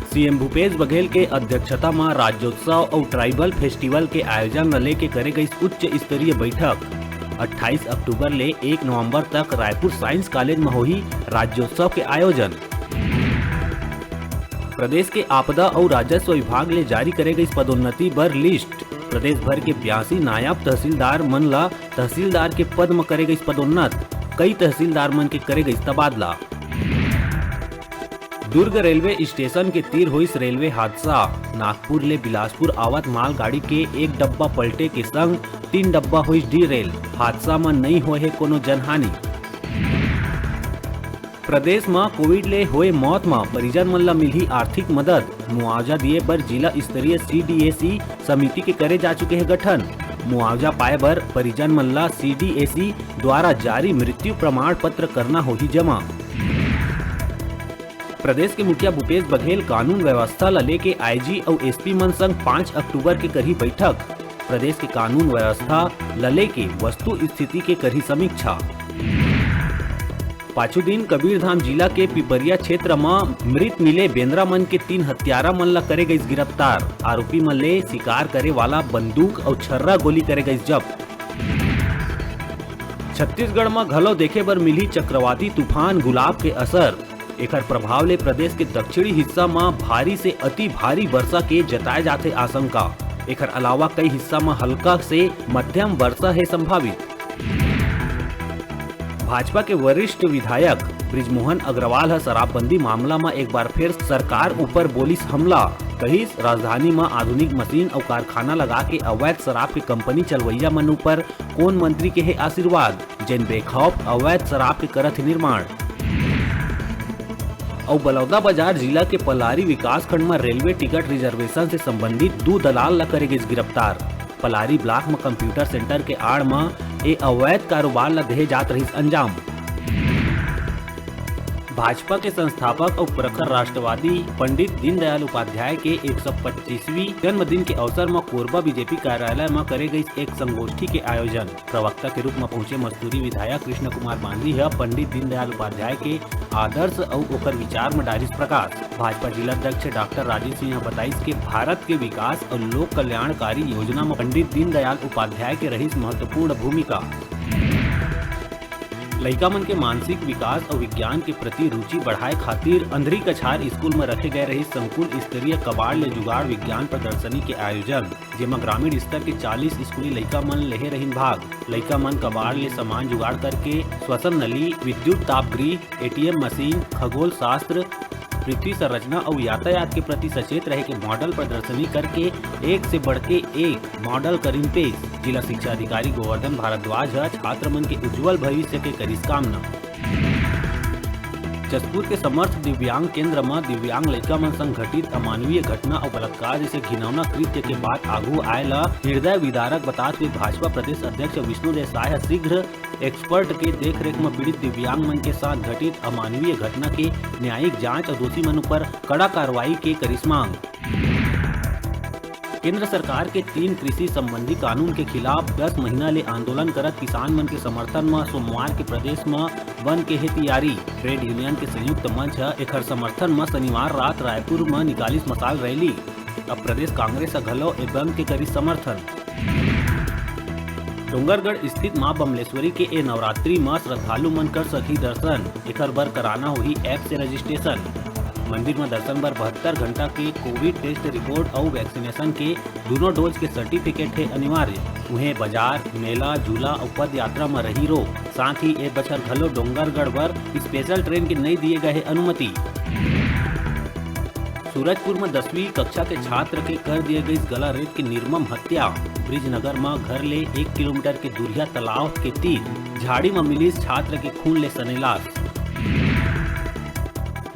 CM Bhupesh Baghel के अध्यक्षता में राज्योत्सव और ट्राइबल फेस्टिवल के आयोजन न लेके करे गई उच्च स्तरीय बैठक 28 अक्टूबर ले 1 नवंबर तक रायपुर साइंस कॉलेज में होही राज्योत्सव के आयोजन। प्रदेश के आपदा और राजस्व विभाग ले जारी करे गई पदोन्नति बर लिस्ट। प्रदेश भर के 82 नायब तहसीलदार मन ला तहसीलदार के पद में करे गई पदोन्नत। कई तहसीलदार मन के करे गई तबादला। दुर्ग रेलवे स्टेशन के तीर हुई रेलवे हादसा। नागपुर ले बिलासपुर आवत मालगाड़ी के एक डब्बा पलटे के संग 3 डब्बा हुई डीरेल। हादसा में नहीं हुए है कोनो जनहानि। प्रदेश में कोविड ले हुए मौत में परिजन मन ला मिली आर्थिक मदद। मुआवजा दिए बर जिला स्तरीय CDAC समिति के करे जा चुके हैं गठन। मुआवजा पाए बर परिजन मन ला CDAC द्वारा जारी मृत्यु प्रमाण पत्र करना होही जमा। प्रदेश के मुखिया भूपेश बघेल कानून व्यवस्था ला लेके IG और SP मन संग 5 अक्टूबर के करी बैठक। प्रदेश के कानून व्यवस्था ला लेके वस्तु स्थिति के करी समीक्षा। पाछू दिन कबीरधाम जिला के पिपरिया क्षेत्र में मृत मिले बेंद्रा मन के 3 हत्यारा मन ला करे गई गिरफ्तार। आरोपी मन ले शिकार करे वाला बंदूक और छर्रा गोली करे गई जब्त। छत्तीसगढ़ में घलो देखे बर मिली चक्रवाती तूफान गुलाब के असर। एकर प्रभाव ले प्रदेश के दक्षिणी हिस्सा में भारी से अति भारी वर्षा के जताए जाते आशंका। एकर अलावा कई हिस्सा में हल्का से मध्यम वर्षा है संभावित। भाजपा के वरिष्ठ विधायक बृजमोहन अग्रवाल है शराबबंदी मामला में एक बार फिर सरकार ऊपर बोलिस हमला। कहीं राजधानी में आधुनिक मशीन और कारखाना लगा के अवैध शराब की कंपनी चलवैया मन ऊपर कौन मंत्री के है आशीर्वाद, जिन बेखौफ अवैध शराब के करत निर्माण। और बलौदाबाजार जिला के पलारी विकास खंड में रेलवे टिकट रिजर्वेशन से संबंधित 2 दलाल ला करे गई गिरफ्तार। पलारी ब्लॉक में कंप्यूटर सेंटर के आड़ में ए अवैध कारोबार ला देहे जात रही अंजाम। भाजपा के संस्थापक और प्रखर राष्ट्रवादी पंडित दीनदयाल उपाध्याय के 125वीं जन्मदिन के अवसर में कोरबा बीजेपी कार्यालय में करे गई एक संगोष्ठी के आयोजन। प्रवक्ता के रूप में पहुंचे मस्तूरी विधायक कृष्ण कुमार मांझी है पंडित दीनदयाल उपाध्याय के आदर्श और ओकर विचार में डारिस प्रकाश। भाजपा जिलाध्यक्ष डॉक्टर राजीव सिंह बताइस के भारत के विकास और लोक कल्याणकारी योजना में पंडित दीनदयाल उपाध्याय के रही महत्वपूर्ण भूमिका। लइका मन के मानसिक विकास और विज्ञान के प्रति रुचि बढ़ाए खातिर अंधरी कछार स्कूल में रखे गए रही संकुल स्तरीय कबाड़ ले जुगाड़ विज्ञान प्रदर्शनी के आयोजन, जेमा ग्रामीण स्तर के 40 स्कूली लइका मन लेहे रहीन भाग। लइका मन कबाड़ ले सामान जुगाड़ करके श्वसन नली, विद्युत तापगृह, ATM मशीन, खगोल शास्त्र, पृथ्वी संरचना और यातायात के प्रति सचेत रहे के मॉडल प्रदर्शनी करके एक से बढ़ के एक मॉडल करीन पेश। जिला शिक्षा अधिकारी गोवर्धन भारद्वाज छात्र मन के उज्जवल भविष्य के करिस कामना। जसपुर के समर्थ दिव्यांग केंद्र में दिव्यांग लड़का मन संग घटित अमानवीय घटना और बलात्कार जैसे घिनौना कृत्य के बाद आगू आयला हृदय विदारक बताते हुए भाजपा प्रदेश अध्यक्ष विष्णु देसाई शीघ्र एक्सपर्ट के देखरेख में पीड़ित दिव्यांग मन के साथ घटित अमानवीय घटना के न्यायिक जांच और दोषी मन पर कड़ा कार्रवाई के करिस मांग। केंद्र सरकार के 3 कृषि संबंधी कानून के खिलाफ 10 महीना ले आंदोलन करत किसान मन के समर्थन में सोमवार के प्रदेश में बंद के है तैयारी। ट्रेड यूनियन के संयुक्त मंच एकर समर्थन में शनिवार रात रायपुर में निकालिस मसाल रैली। अब प्रदेश कांग्रेस घलो ए बंद के करी समर्थन। डोंगरगढ़ स्थित मां बमलेश्वरी के ए नवरात्रि में श्रद्धालु मन कर सकी दर्शन। एकर बर कराना हुई ऐप से रजिस्ट्रेशन। मंदिर में दर्शन बर 72 घंटा के कोविड टेस्ट रिपोर्ट और वैक्सीनेशन के दोनों डोज के सर्टिफिकेट है अनिवार्य। उन्हें बाजार, मेला, झूला और पद यात्रा में रही रोक। साथ ही एक बछर घलो डोंगरगढ़ बर स्पेशल ट्रेन के नहीं दिए गए है अनुमति। सूरजपुर में 10वीं कक्षा के छात्र के कर दिए गई गला रेत की निर्मम हत्या। ब्रिजनगर में घर ले 1 किलोमीटर के दूरिया तालाब के तीर झाड़ी में मिली छात्र के खून ले सनेलाश।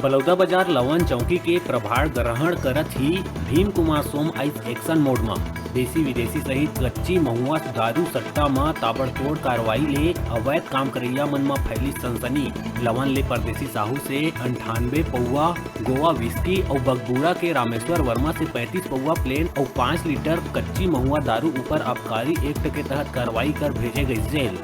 बलौदाबाजार लवन चौकी के प्रभार ग्रहण करत ही भीम कुमार सोम आइस एक्शन मोड में देसी विदेशी सहित कच्ची महुआ दारू सट्टा में ताबड़तोड़ कार्रवाई ले अवैध काम करैया मन में फैली सनसनी। लवन ले परदेसी साहू से 98 पौवा गोवा विस्की और बगबूड़ा के रामेश्वर वर्मा से 35 पौवा प्लेन और 5 लीटर कच्ची महुआ दारू ऊपर आबकारी एक्ट के तहत कार्रवाई कर भेजे गई जेल।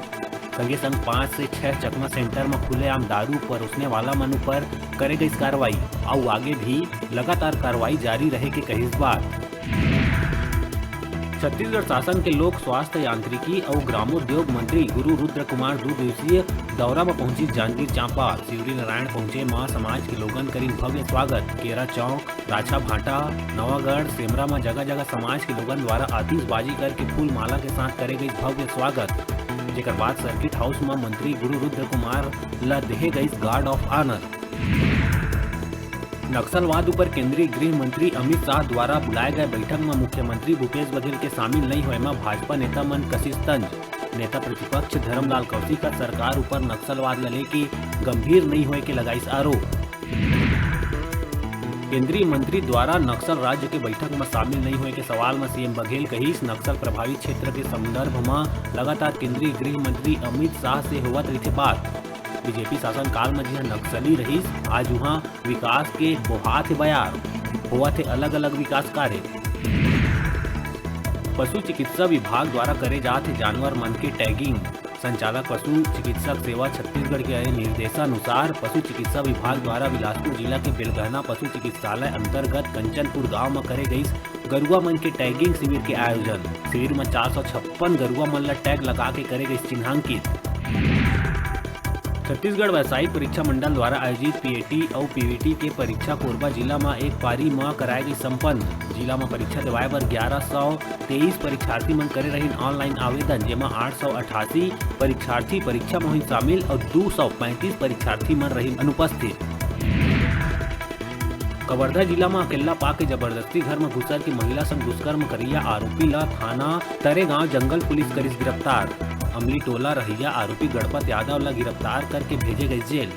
संगे संग 5 से 6 चकमा सेंटर में खुलेआम दारू परोसने वाला मन पर करे गई कार्रवाई और आगे भी लगातार कार्रवाई जारी रहे के कहिस बात। छत्तीसगढ़ शासन के लोक स्वास्थ्य यांत्रिकी और ग्रामोद्योग मंत्री गुरु रुद्र कुमार 2 दिवसीय दौरा में पहुंची जांजगीर चांपा शिवरी नारायण पहुंचे मां समाज के लोगन करीन भव्य स्वागत। केरा चौक, राछा भाटा, नवागढ़, सेमरा में जगह जगह समाज के लोगन द्वारा आतिशबाजी करके फूल माला के साथ करे गई भव्य स्वागत। जेकर बाद सर्किट हाउस में मंत्री गुरु रुद्र कुमार ला देहे गई गार्ड ऑफ ऑनर। नक्सलवाद ऊपर केंद्रीय गृह मंत्री अमित शाह द्वारा बुलाए गए बैठक में मुख्यमंत्री भूपेश बघेल के शामिल नहीं हुए में भाजपा नेता मन कशिश तंज। नेता प्रतिपक्ष धर्मलाल कौशिक का सरकार ऊपर नक्सलवाद लेके गंभीर नहीं हुए के लगाइस आरोप। केंद्रीय मंत्री द्वारा नक्सल राज्य के बैठक में शामिल नहीं हुए के सवाल में सीएम बघेल कहिस नक्सल प्रभावित क्षेत्र के संदर्भ में लगातार केंद्रीय गृह मंत्री अमित शाह से होवत रही बात। बीजेपी शासन काल में जिहा नक्सली रहीस आज वहाँ विकास के बोहात बयार हुआ थे अलग अलग विकास कार्य। पशु चिकित्सा विभाग द्वारा करे जाते जानवर मन के टैगिंग। संचालक पशु चिकित्सक सेवा छत्तीसगढ़ के निर्देशानुसार पशु चिकित्सा विभाग द्वारा बिलासपुर जिला के बेलगहना पशु चिकित्सालय अंतर्गत कंचनपुर गांव में करे गई गरुआ मन के टैगिंग शिविर के आयोजन। शिविर में 456 गरुआ मन ला टैग लगा के करे गई चिन्हांकित। छत्तीसगढ़ व्यावसायिक परीक्षा मंडल द्वारा आयोजित पीएटी और पीवीटी के परीक्षा कोरबा जिला में एक पारी में कराए गई संपन्न। जिला में परीक्षा देवाए बर 1123 परीक्षार्थी मन करे रही ऑनलाइन आवेदन, जेमा 888 परीक्षार्थी परीक्षा में हुई शामिल और 235 परीक्षार्थी मन रही अनुपस्थित। कवर्धा जिला में अकेला पाके जबरदस्ती घर में घुसर की महिला संग दुष्कर्म करिया आरोपी ला थाना तरेगांव जंगल पुलिस करिस गिरफ्तार। अमली टोला रहिया आरोपी गणपत यादव ला गिरफ्तार करके भेजे गए जेल।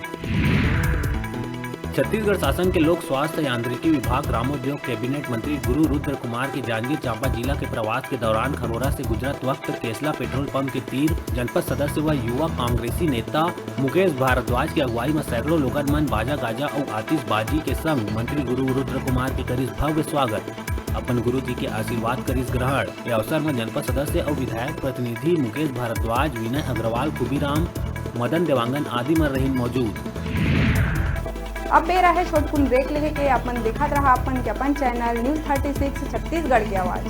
छत्तीसगढ़ शासन के लोक स्वास्थ्य यांत्रिकी विभाग ग्रामोद्योग कैबिनेट मंत्री गुरु रुद्र कुमार के जांजगीर चांपा जिला के प्रवास के दौरान खरोरा से गुजरत वक्त केसला पेट्रोल पंप के तीर जनपद सदस्य व युवा कांग्रेसी नेता मुकेश भारद्वाज की अगुवाई में सैकड़ों लोगन मन बाजा गाजा और आतिशबाजी के संग मंत्री गुरु रुद्र कुमार के करिस भव्य स्वागत। अपन गुरु जी के आशीर्वाद करिस ग्रहण। यह अवसर में जनपद सदस्य और विधायक प्रतिनिधि मुकेश भारद्वाज, विनय अग्रवाल, खुबीराम, मदन देवांगन आदि में रही मौजूद। अब बेरा है छोटकुन ब्रेक लेके अपन देखत रहा अपन चैनल न्यूज़ 36 छत्तीसगढ़ की आवाज़।